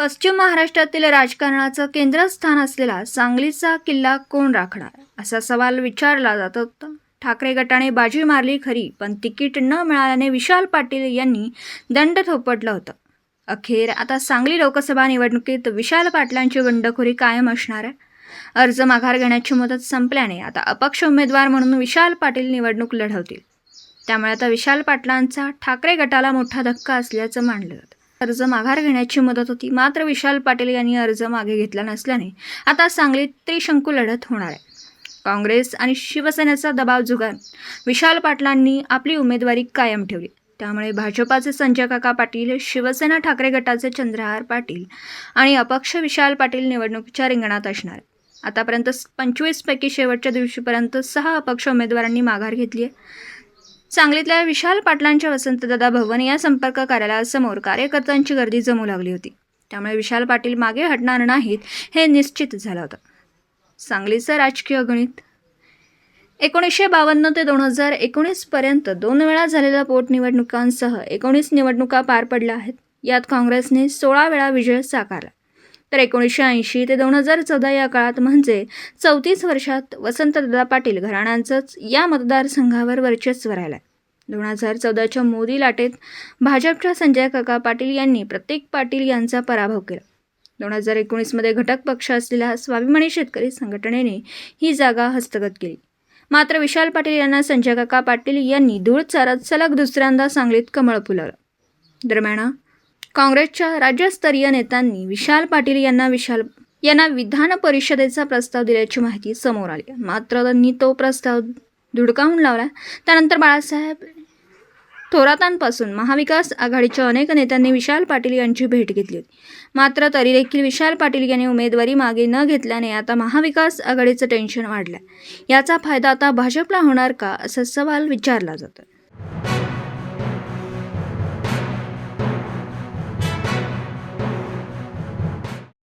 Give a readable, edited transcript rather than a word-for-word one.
पश्चिम महाराष्ट्रातील राजकारणाचं केंद्रस्थान असलेला सांगलीचा किल्ला कोण राखणार असा सवाल विचारला जात होता. ठाकरे गटाने बाजी मारली खरी, पण तिकीट न मिळाल्याने विशाल पाटील यांनी दंड थोपटलं होतं. अखेर आता सांगली लोकसभा निवडणुकीत विशाल पाटलांची बंडखोरी कायम असणार आहे. अर्ज माघार घेण्याची मुदत संपल्याने आता अपक्ष उमेदवार म्हणून विशाल पाटील निवडणूक लढवतील. त्यामुळे आता विशाल पाटलांचा ठाकरे गटाला मोठा धक्का असल्याचं मानलं जातं. अर्ज माघार घेण्याची मुदत होती, मात्र विशाल पाटील यांनी अर्ज मागे घेतला नसल्याने आता सांगलीत त्रिशंकू लढत होणार आहे. काँग्रेस आणि शिवसेनेचा दबाव झुगारून विशाल पाटलांनी आपली उमेदवारी कायम ठेवली. त्यामुळे भाजपाचे संजय काका पाटील, शिवसेना ठाकरे गटाचे चंद्रहार पाटील आणि अपक्ष विशाल पाटील निवडणुकीच्या रिंगणात असणार. आतापर्यंत 25 पैकी शेवटच्या दिवशीपर्यंत 6 अपक्ष उमेदवारांनी माघार घेतली आहे. सांगलीतल्या विशाल पाटलांच्या वसंतदादा भवन या संपर्क कार्यालयासमोर कार्यकर्त्यांची गर्दी जमू लागली होती. त्यामुळे विशाल पाटील मागे हटणार नाहीत हे निश्चित झालं होतं. सांगलीचं राजकीय गणित 1952 ते 2019 पर्यंत 2 वेळा झालेल्या पोटनिवडणुकांसह 19 निवडणुका पार पडल्या आहेत. यात काँग्रेसने 16 वेळा विजय साकारला. तर 1980 ते 2014 या काळात म्हणजे 34 वर्षात वसंतदादा पाटील घराण्यांचंच या मतदारसंघावर वर्चस्व राहिलं. 2014च्या मोदी लाटेत भाजपच्या संजय काका पाटील यांनी प्रतीक पाटील यांचा पराभव केला. 2019मध्ये घटक पक्ष असलेल्या स्वाभिमानी शेतकरी संघटनेने ही जागा हस्तगत केली. मात्र विशाल पाटील यांना संजय काका पाटील यांनी धूळ चारत सलग दुसऱ्यांदा सांगलीत कमळ फुलवलं. दरम्यान काँग्रेसच्या राज्यस्तरीय नेत्यांनी विशाल पाटील यांना विधान परिषदेचा प्रस्ताव दिल्याची माहिती समोर आली. मात्र त्यांनी तो प्रस्ताव धुडकावून लावला. त्यानंतर बाळासाहेब थोरातांपासून महाविकास आघाडीच्या अनेक नेत्यांनी विशाल पाटील यांची भेट घेतली होती. मात्र तरी देखील विशाल पाटील यांनी उमेदवारी मागे न घेतल्याने आता महाविकास आघाडीचं टेन्शन वाढलं. याचा फायदा आता भाजपला होणार का असा सवाल विचारला जातो.